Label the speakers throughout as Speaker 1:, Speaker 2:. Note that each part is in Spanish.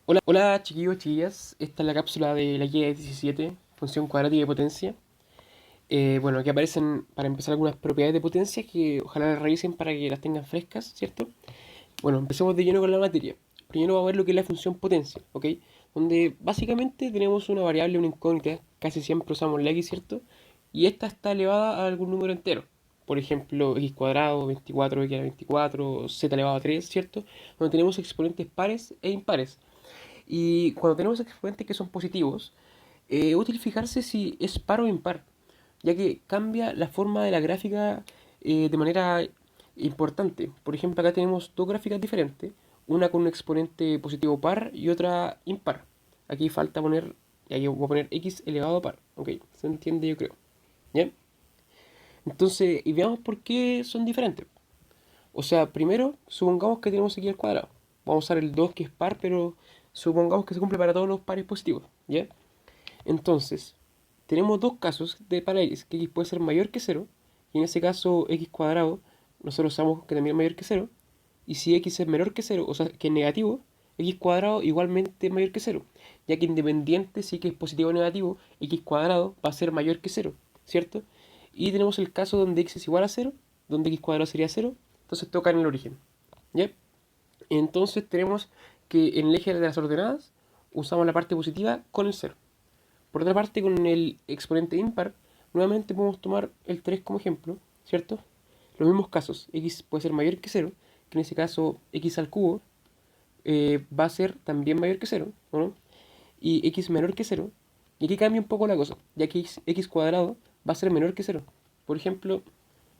Speaker 1: Hola, hola chiquillos, chiquillas. Esta es la cápsula de la guía 17, función cuadrática de potencia. Bueno, aquí aparecen para empezar algunas propiedades de potencia que ojalá las revisen para que las tengan frescas, ¿cierto? Bueno, empecemos de lleno con la materia. Primero vamos a ver lo que es la función potencia, ¿ok? Donde básicamente tenemos una variable, una incógnita, casi siempre usamos la x, ¿cierto? Y esta está elevada a algún número entero. Por ejemplo, x cuadrado, 24, x a la 24, z elevado a 3, ¿cierto? Donde tenemos exponentes pares e impares. Y cuando tenemos exponentes que son positivos, es útil fijarse si es par o impar, ya que cambia la forma de la gráfica de manera importante. Por ejemplo, acá tenemos dos gráficas diferentes, una con un exponente positivo par y otra impar. Aquí falta poner, y aquí voy a poner x elevado a par, ¿ok? Se entiende yo creo. ¿Bien? Entonces, y veamos por qué son diferentes. O sea, primero, supongamos que tenemos aquí al cuadrado. Vamos a usar el 2 que es par, pero supongamos que se cumple para todos los pares positivos, ¿ya? Entonces, tenemos dos casos de para x, que x puede ser mayor que cero, y en ese caso x cuadrado, nosotros sabemos que también es mayor que cero, y si x es menor que cero, o sea, que es negativo, x cuadrado igualmente es mayor que cero, ya que independiente si que es positivo o negativo, x cuadrado va a ser mayor que cero, ¿cierto? Y tenemos el caso donde x es igual a cero, donde x cuadrado sería cero, entonces toca en el origen, ¿ya? Entonces tenemos que en el eje de las ordenadas usamos la parte positiva con el cero. Por otra parte, con el exponente impar, nuevamente podemos tomar el 3 como ejemplo, ¿cierto? Los mismos casos, x puede ser mayor que cero, que en ese caso x al cubo va a ser también mayor que cero, ¿no? Y x menor que cero, y aquí cambia un poco la cosa, ya que x cuadrado va a ser menor que cero. Por ejemplo,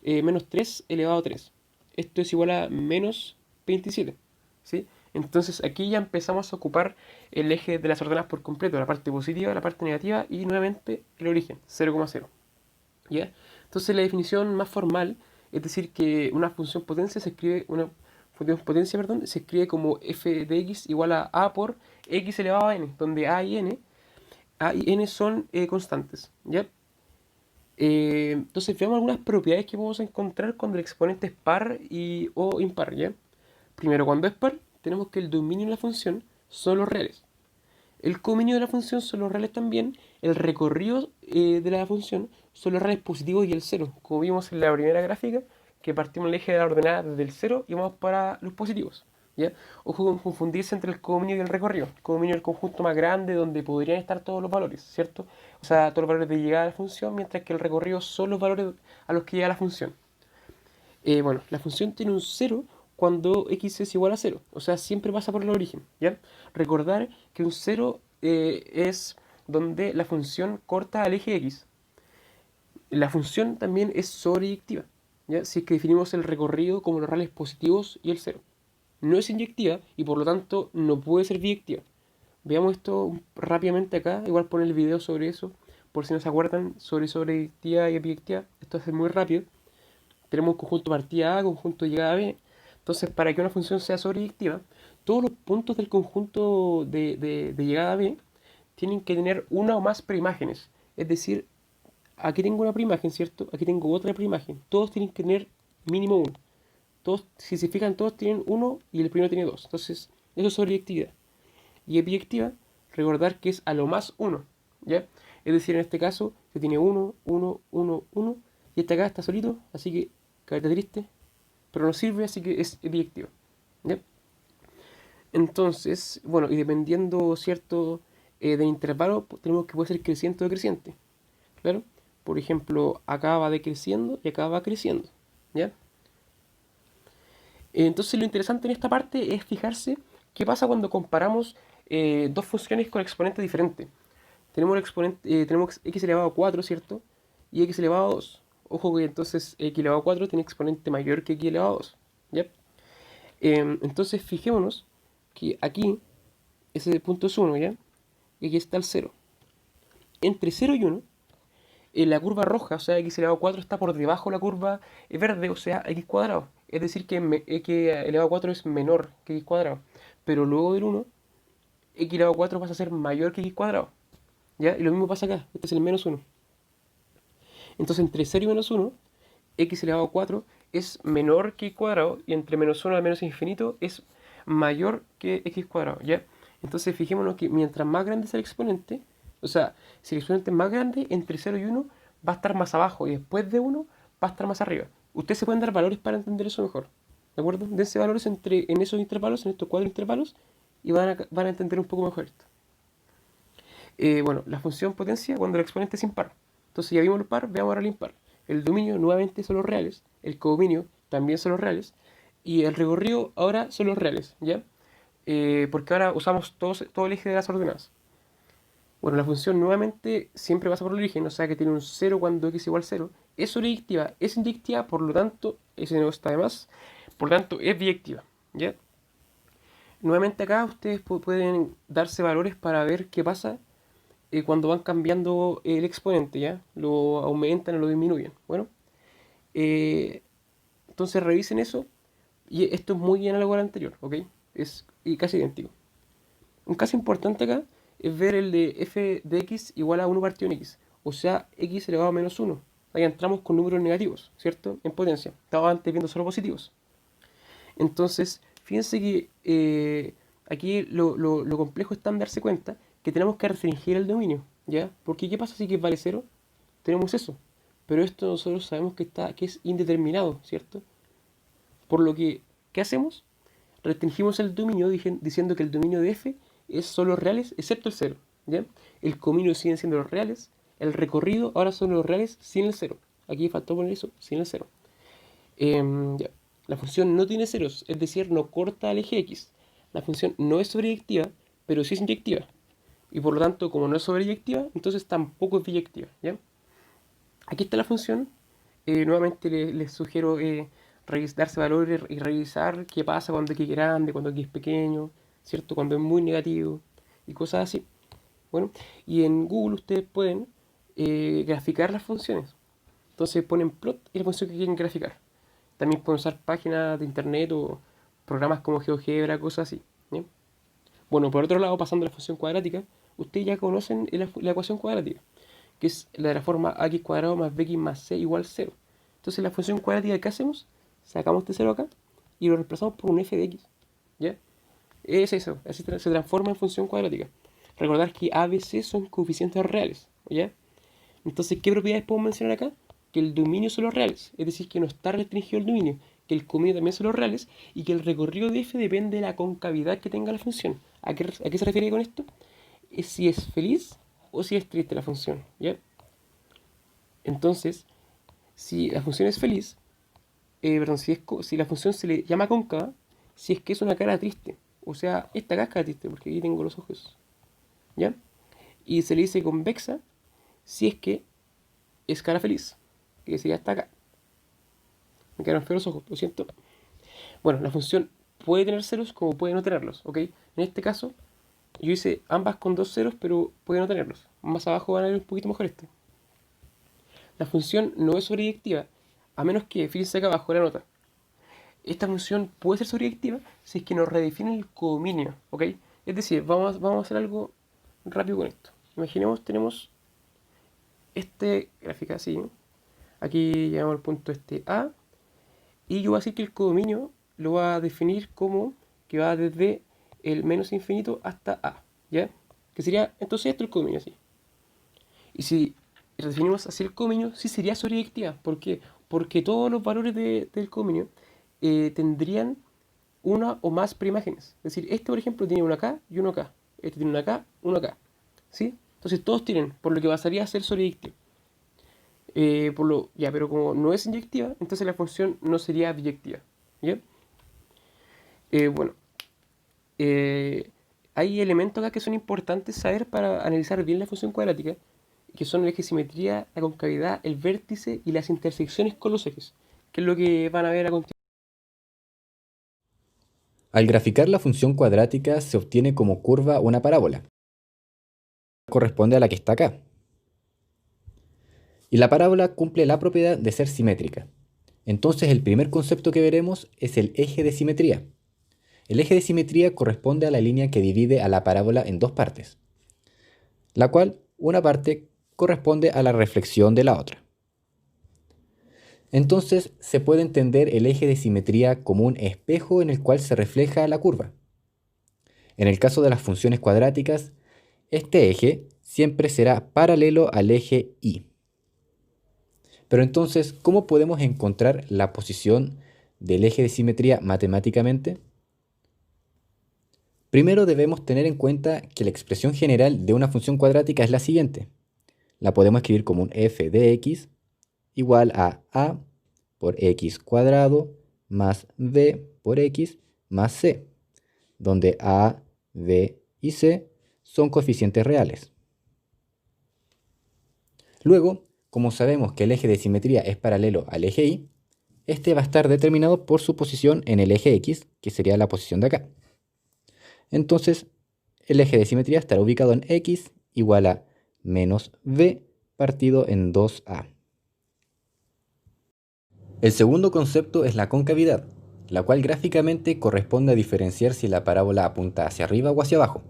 Speaker 1: menos 3 elevado a 3. Esto es igual a menos 27, ¿sí? Entonces aquí ya empezamos a ocupar el eje de las ordenadas por completo, la parte positiva, la parte negativa y nuevamente el origen, 0,0. ¿Ya? Entonces la definición más formal es decir que una función potencia se escribe, una función potencia, perdón, se escribe como f de x igual a por x elevado a n, donde a y n son constantes, ¿ya? Entonces veamos algunas propiedades que podemos encontrar cuando el exponente es par y, o impar, ¿ya? Primero, cuando es par, tenemos que el dominio de la función son los reales. El codominio de la función son los reales también. El recorrido de la función son los reales positivos y el cero. Como vimos en la primera gráfica, que partimos el eje de la ordenada desde el cero y vamos para los positivos. ¿Ya? Ojo con confundirse entre el codominio y el recorrido. El codominio es el conjunto más grande donde podrían estar todos los valores, ¿cierto? O sea, todos los valores de llegada a la función, mientras que el recorrido son los valores a los que llega la función. Bueno, la función tiene un cero cuando x es igual a cero. O sea, siempre pasa por el origen, ¿ya? Recordar que un cero es donde la función corta al eje x. La función también es sobreyectiva, ¿ya? Si es que definimos el recorrido como los reales positivos y el cero. No es inyectiva y por lo tanto no puede ser biyectiva. Veamos esto rápidamente acá. Igual poner el video sobre eso, por si no se acuerdan, sobre sobreyectiva y biyectiva. Esto es muy rápido. Tenemos un conjunto partida A, conjunto llegada B. Entonces, para que una función sea sobreyectiva, todos los puntos del conjunto de llegada B tienen que tener una o más preimágenes. Es decir, aquí tengo una preimagen, ¿cierto? Aquí tengo otra preimagen. Todos tienen que tener mínimo uno. Todos, si se fijan, todos tienen uno y el primero tiene dos. Entonces, eso es sobreyectividad. Y epiyectiva, recordar que es a lo más uno, ¿ya? Es decir, en este caso, se tiene uno, uno, uno, uno, y este acá está solito, así que, cabeza triste, pero no sirve, así que es biyectivo, ¿ya? Entonces, bueno, y dependiendo, ¿cierto?, del intervalo, tenemos que puede ser creciente o decreciente, ¿claro? Por ejemplo, acá va decreciendo y acá va creciendo, ¿ya? Entonces, lo interesante en esta parte es fijarse qué pasa cuando comparamos dos funciones con exponentes diferentes. Tenemos, el exponente, tenemos x elevado a 4, ¿cierto? Y x elevado a 2. Ojo que entonces x elevado a 4 tiene exponente mayor que x elevado a 2, ¿ya? Entonces fijémonos que aquí ese punto es 1, ¿ya? Y aquí está el cero. Entre cero y uno, en la curva roja, o sea, x elevado a 4 está por debajo de la curva verde, o sea, x cuadrado. Es decir, que x elevado a 4 es menor que x cuadrado. Pero luego del uno, x elevado a 4 pasa a ser mayor que x cuadrado, ¿ya? Y lo mismo pasa acá, este es el menos uno. Entonces, entre cero y menos uno, x elevado a 4 es menor que y cuadrado, y entre menos uno a menos infinito es mayor que x cuadrado, ¿ya? Entonces fijémonos que mientras más grande sea el exponente, o sea, si el exponente es más grande, entre 0 y 1 va a estar más abajo y después de 1 va a estar más arriba. Ustedes se pueden dar valores para entender eso mejor. ¿De acuerdo? Dense valores en esos intervalos, en estos cuatro intervalos, y van a entender un poco mejor esto. Bueno, la función potencia cuando el exponente es impar. Entonces ya vimos el par, veamos ahora el impar. El dominio nuevamente son los reales, el codominio también son los reales, y el recorrido ahora son los reales, ¿ya? Porque ahora usamos todo el eje de las ordenadas. Bueno, la función nuevamente siempre pasa por el origen, o sea que tiene un 0 cuando x igual 0. Es sobreyectiva, es inyectiva, por lo tanto, ese no está de más, por lo tanto es biyectiva, ¿ya? Nuevamente acá ustedes pueden darse valores para ver qué pasa cuando van cambiando el exponente, ¿ya? Lo aumentan o lo disminuyen. Bueno, eh, entonces revisen eso y esto es muy análogo al anterior, ¿ok? Es casi idéntico. Un caso importante acá es ver el de f de x igual a 1 partido en x, o sea, x elevado a menos 1. Ahí entramos con números negativos, ¿cierto? En potencia. Estaba antes viendo solo positivos. Entonces, fíjense que aquí lo complejo está en darse cuenta que tenemos que restringir el dominio, ¿ya? Porque ¿qué pasa si x vale 0? Tenemos eso. Pero esto nosotros sabemos que es indeterminado, ¿cierto? Por lo que, ¿qué hacemos? Restringimos el dominio diciendo que el dominio de f es solo reales excepto el 0, ¿ya? El cominio siguen siendo los reales, el recorrido ahora son los reales sin el 0. Aquí faltó poner eso, sin el 0. Ya. La función no tiene ceros, es decir, no corta el eje x. La función no es sobreyectiva, pero sí es inyectiva. Y por lo tanto, como no es sobreyectiva, entonces tampoco es biyectiva, ¿ya? Aquí está la función. Nuevamente les sugiero darse valores y revisar qué pasa cuando x es grande, cuando x es pequeño, ¿cierto? Cuando es muy negativo y cosas así. Bueno, y en Google ustedes pueden graficar las funciones. Entonces ponen plot y la función que quieren graficar. También pueden usar páginas de internet o programas como GeoGebra, cosas así, ¿ya? Bueno, por otro lado, pasando a la función cuadrática, ustedes ya conocen la ecuación cuadrática, que es la de la forma ax cuadrado más bx más c igual 0. Entonces la función cuadrática, ¿qué hacemos? Sacamos este 0 acá y lo reemplazamos por un f de x, ¿ya? Es eso, así se transforma en función cuadrática. Recordar que a, b, c son coeficientes reales, ¿ya? Entonces, ¿qué propiedades podemos mencionar acá? Que el dominio son los reales, es decir, que no está restringido el dominio, que el cominio también son los reales y que el recorrido de f depende de la concavidad que tenga la función. ¿A qué se refiere con esto? Es si es feliz o si es triste la función, ¿ya? Entonces, si la función es feliz, perdón, si la función se le llama cóncava, si es que es una cara triste, o sea, esta acá es cara triste, porque aquí tengo los ojos, ¿ya? Y se le dice convexa si es que es cara feliz, que sería hasta acá. Me quedaron feos los ojos, lo siento. Bueno, la función puede tener ceros como puede no tenerlos, ¿ok? En este caso, yo hice ambas con dos ceros, pero puede no tenerlos. Más abajo van a ver un poquito mejor este. La función no es sobreyectiva, a menos que, fíjense acá abajo la nota. Esta función puede ser sobreyectiva si es que nos redefine el codominio, ¿ok? Es decir, vamos a hacer algo rápido con esto. Imaginemos, tenemos este gráfico así. Aquí llamamos el punto este A. Y yo voy a decir que el codominio lo va a definir como que va desde el menos infinito hasta A, ¿ya? Que sería, entonces esto es el codominio, así. Y si definimos así el codominio, sí sería sobreyectiva. ¿Por qué? Porque todos los valores del codominio tendrían una o más preimágenes. Es decir, este, por ejemplo, tiene uno acá y uno acá. Este tiene uno acá, uno acá. ¿Sí? Entonces todos tienen, por lo que pasaría a ser sobreyectivo. Ya, pero como no es inyectiva, entonces la función no sería biyectiva. ¿Ya? Bueno, eh, hay elementos acá que son importantes saber para analizar bien la función cuadrática, que son el eje de simetría, la concavidad, el vértice y las intersecciones con los ejes, que es lo que van a ver a continuación.
Speaker 2: Al graficar la función cuadrática se obtiene como curva una parábola. Corresponde a la que está acá. Y la parábola cumple la propiedad de ser simétrica. Entonces el primer concepto que veremos es el eje de simetría. El eje de simetría corresponde a la línea que divide a la parábola en dos partes, la cual una parte corresponde a la reflexión de la otra. Entonces se puede entender el eje de simetría como un espejo en el cual se refleja la curva. En el caso de las funciones cuadráticas, este eje siempre será paralelo al eje Y. Pero entonces, ¿cómo podemos encontrar la posición del eje de simetría matemáticamente? Primero debemos tener en cuenta que la expresión general de una función cuadrática es la siguiente. La podemos escribir como un f de x igual a por x cuadrado más b por x más c, donde a, b y c son coeficientes reales. Luego, como sabemos que el eje de simetría es paralelo al eje Y, este va a estar determinado por su posición en el eje X, que sería la posición de acá. Entonces, el eje de simetría estará ubicado en X igual a menos b partido en 2a. El segundo concepto es la concavidad, la cual gráficamente corresponde a diferenciar si la parábola apunta hacia arriba o hacia abajo.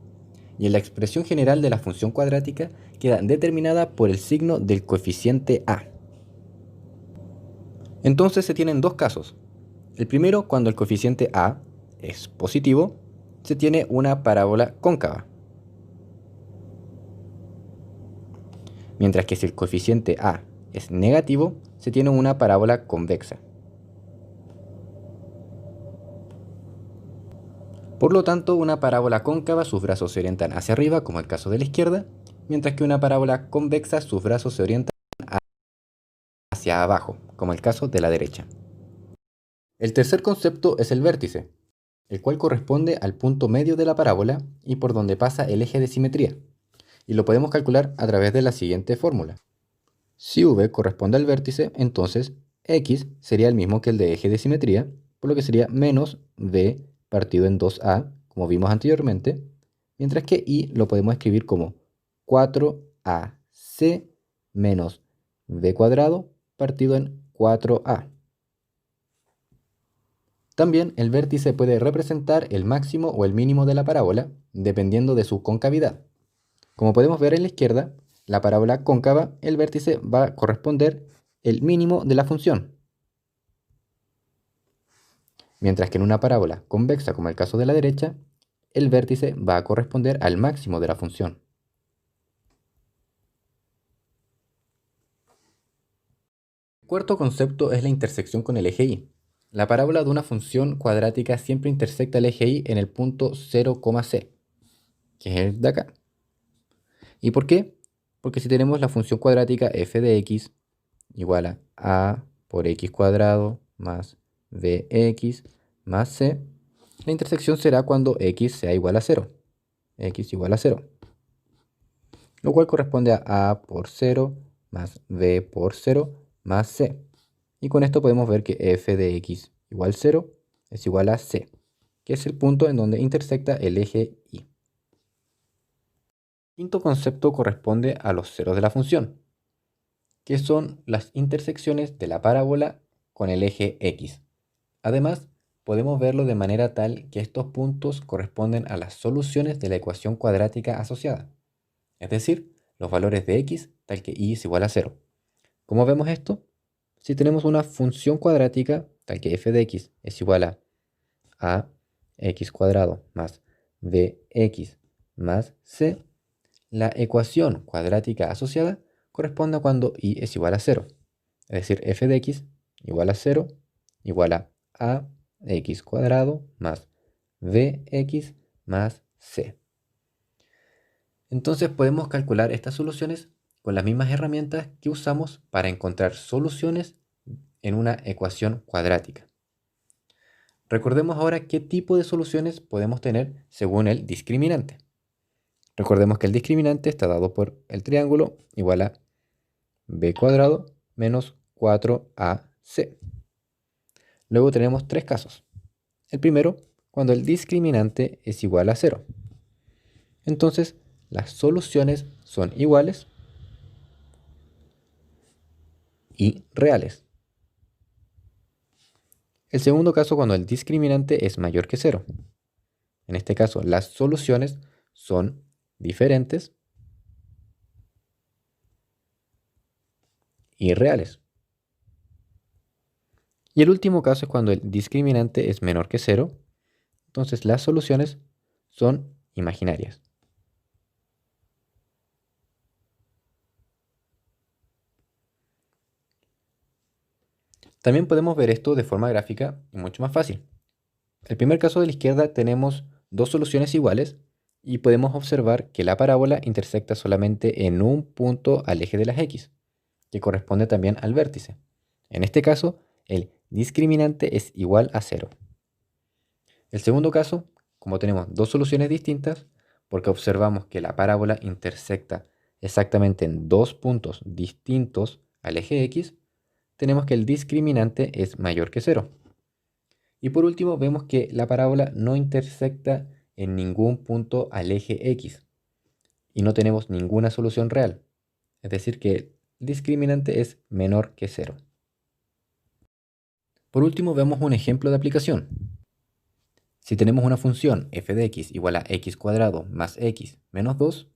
Speaker 2: Y en la expresión general de la función cuadrática queda determinada por el signo del coeficiente a. Entonces se tienen dos casos. El primero, cuando el coeficiente a es positivo, se tiene una parábola cóncava. Mientras que si el coeficiente a es negativo, se tiene una parábola convexa. Por lo tanto, una parábola cóncava, sus brazos se orientan hacia arriba, como el caso de la izquierda, mientras que una parábola convexa, sus brazos se orientan hacia abajo, como el caso de la derecha. El tercer concepto es el vértice, el cual corresponde al punto medio de la parábola y por donde pasa el eje de simetría, y lo podemos calcular a través de la siguiente fórmula. Si v corresponde al vértice, entonces x sería el mismo que el de eje de simetría, por lo que sería menos v partido en 2a, como vimos anteriormente, mientras que y lo podemos escribir como 4ac menos v cuadrado partido en 4a. También el vértice puede representar el máximo o el mínimo de la parábola, dependiendo de su concavidad. Como podemos ver en la izquierda, la parábola cóncava, el vértice va a corresponder el mínimo de la función. Mientras que en una parábola convexa, como el caso de la derecha, el vértice va a corresponder al máximo de la función. El cuarto concepto es la intersección con el eje Y. La parábola de una función cuadrática siempre intersecta el eje Y en el punto 0,c, que es el de acá. ¿Y por qué? Porque si tenemos la función cuadrática f de x igual a por x cuadrado más bx más c, la intersección será cuando x sea igual a 0, x igual a 0, lo cual corresponde a por 0 más b por 0 más c. Y con esto podemos ver que f de x igual 0 es igual a c, que es el punto en donde intersecta el eje Y. El quinto concepto corresponde a los ceros de la función, que son las intersecciones de la parábola con el eje X. Además, podemos verlo de manera tal que estos puntos corresponden a las soluciones de la ecuación cuadrática asociada, es decir, los valores de x tal que y es igual a 0. ¿Cómo vemos esto? Si tenemos una función cuadrática tal que f de x es igual a x cuadrado más bx más c, la ecuación cuadrática asociada corresponde a cuando y es igual a 0. Es decir, f de x igual a 0 igual a x cuadrado más bx más c. Entonces podemos calcular estas soluciones con las mismas herramientas que usamos para encontrar soluciones en una ecuación cuadrática. Recordemos ahora qué tipo de soluciones podemos tener según el discriminante. Recordemos que el discriminante está dado por el triángulo igual a b cuadrado menos 4ac. Luego tenemos tres casos. El primero, cuando el discriminante es igual a 0. Entonces, las soluciones son iguales y reales. El segundo caso, cuando el discriminante es mayor que 0. En este caso, las soluciones son diferentes y reales. Y el último caso es cuando el discriminante es menor que 0. Entonces las soluciones son imaginarias. También podemos ver esto de forma gráfica y mucho más fácil. El primer caso de la izquierda tenemos dos soluciones iguales y podemos observar que la parábola intersecta solamente en un punto al eje de las x, que corresponde también al vértice. En este caso, el discriminante es igual a 0. El segundo caso, como tenemos dos soluciones distintas, porque observamos que la parábola intersecta exactamente en dos puntos distintos al eje x, tenemos que el discriminante es mayor que 0. Y por último, vemos que la parábola no intersecta en ningún punto al eje x y no tenemos ninguna solución real. Es decir, que el discriminante es menor que 0. Por último, vemos un ejemplo de aplicación. Si tenemos una función f de x igual a x cuadrado más x menos 2,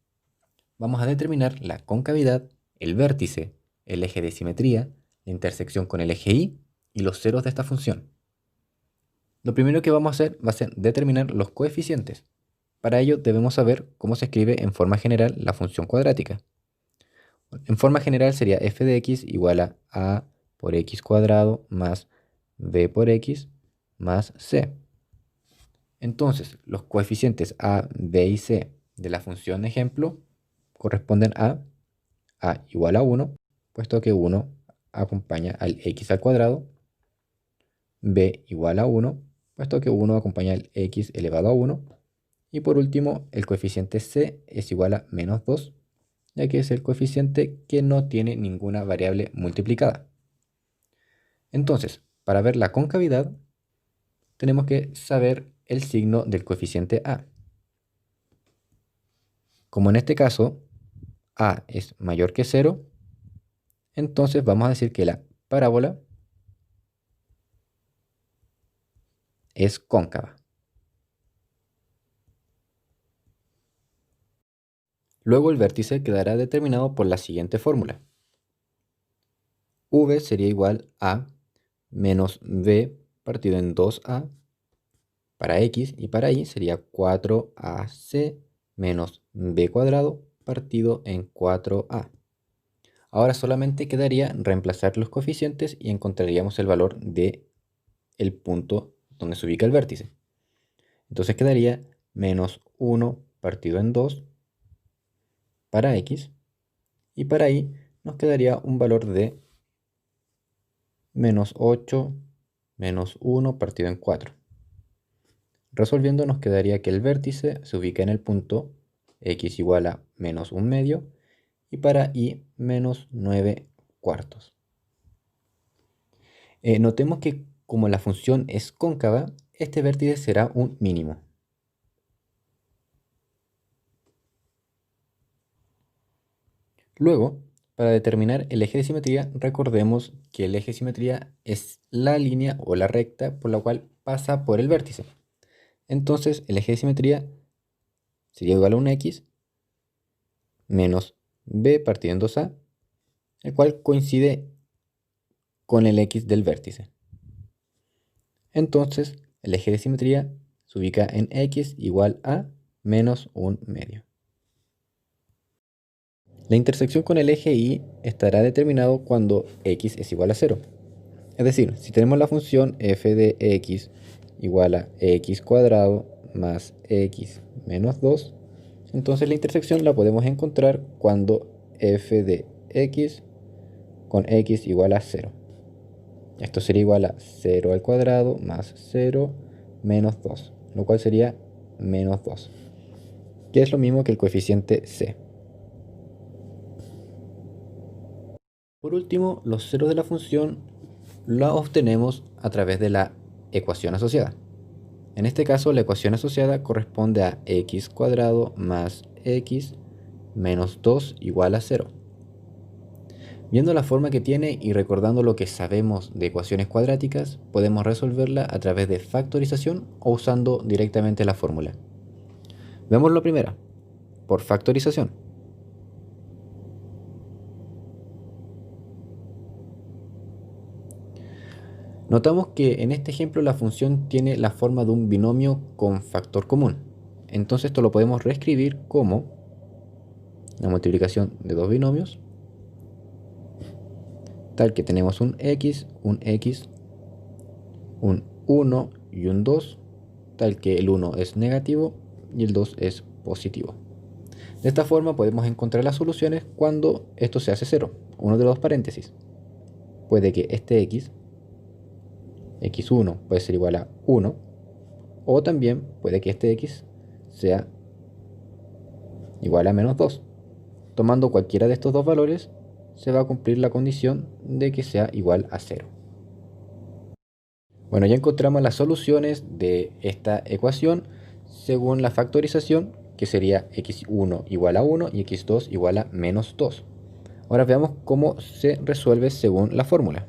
Speaker 2: vamos a determinar la concavidad, el vértice, el eje de simetría, la intersección con el eje y los ceros de esta función. Lo primero que vamos a hacer va a ser determinar los coeficientes. Para ello debemos saber cómo se escribe en forma general la función cuadrática. En forma general sería f de x igual a por x cuadrado más b por x más c. Entonces, los coeficientes a, b y c de la función ejemplo corresponden a igual a 1, puesto que 1 acompaña al x al cuadrado, b igual a 1, puesto que 1 acompaña al x elevado a 1, y por último el coeficiente c es igual a menos 2, ya que es el coeficiente que no tiene ninguna variable multiplicada. Entonces, para ver la concavidad, tenemos que saber el signo del coeficiente a. Como en este caso a es mayor que 0, entonces vamos a decir que la parábola es cóncava. Luego el vértice quedará determinado por la siguiente fórmula. V sería igual a menos b partido en 2a para x, y para y sería 4ac menos b cuadrado partido en 4a. Ahora solamente quedaría reemplazar los coeficientes y encontraríamos el valor de el punto donde se ubica el vértice. Entonces quedaría menos 1 partido en 2 para x, y para y nos quedaría un valor de menos 8 menos 1 partido en 4. Resolviendo nos quedaría que el vértice se ubica en el punto x igual a menos 1 medio y para y menos 9 cuartos. Notemos que como la función es cóncava, este vértice será un mínimo. Luego, para determinar el eje de simetría, recordemos que el eje de simetría es la línea o la recta por la cual pasa por el vértice. Entonces, el eje de simetría sería igual a un x menos b partido en 2a, el cual coincide con el x del vértice. Entonces, el eje de simetría se ubica en x igual a menos 1 medio. La intersección con el eje y estará determinado cuando x es igual a 0. Es decir, si tenemos la función f de x igual a x cuadrado más x menos 2, entonces la intersección la podemos encontrar cuando f de x con x igual a 0. Esto sería igual a 0 al cuadrado más 0 menos 2, lo cual sería menos 2, que es lo mismo que el coeficiente c. Por último, los ceros de la función los obtenemos a través de la ecuación asociada. En este caso, la ecuación asociada corresponde a x cuadrado más x menos 2 igual a 0. Viendo la forma que tiene y recordando lo que sabemos de ecuaciones cuadráticas, podemos resolverla a través de factorización o usando directamente la fórmula. Veamos la primera, por factorización. Notamos que en este ejemplo la función tiene la forma de un binomio con factor común. Entonces esto lo podemos reescribir como la multiplicación de dos binomios, tal que tenemos un X, un 1 y un 2, tal que el 1 es negativo y el 2 es positivo. De esta forma podemos encontrar las soluciones cuando esto se hace 0, uno de los paréntesis. Puede que este X, X1 puede ser igual a 1, o también puede que este X sea igual a menos 2. Tomando cualquiera de estos dos valores, se va a cumplir la condición de que sea igual a 0. Bueno, ya encontramos las soluciones de esta ecuación según la factorización, que sería x1 igual a 1 y x2 igual a menos 2. Ahora veamos cómo se resuelve según la fórmula.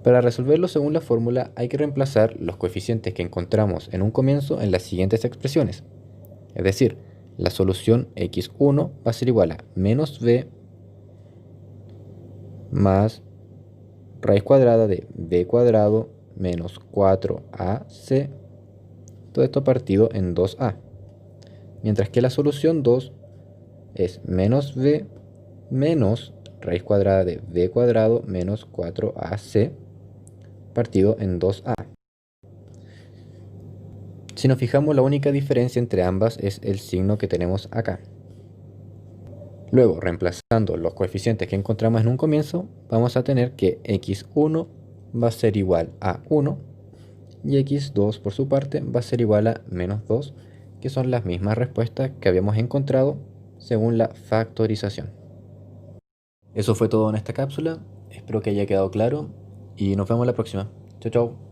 Speaker 2: Para resolverlo según la fórmula hay que reemplazar los coeficientes que encontramos en un comienzo en las siguientes expresiones. Es decir, la solución x1 va a ser igual a menos b más raíz cuadrada de b cuadrado menos 4ac, todo esto partido en 2a. Mientras que la solución 2 es menos b menos raíz cuadrada de b cuadrado menos 4ac partido en 2a. Si nos fijamos, la única diferencia entre ambas es el signo que tenemos acá. Luego, reemplazando los coeficientes que encontramos en un comienzo, vamos a tener que x1 va a ser igual a 1 y x2 por su parte va a ser igual a menos 2, que son las mismas respuestas que habíamos encontrado según la factorización. Eso fue todo en esta cápsula, espero que haya quedado claro y nos vemos la próxima. Chau, chau.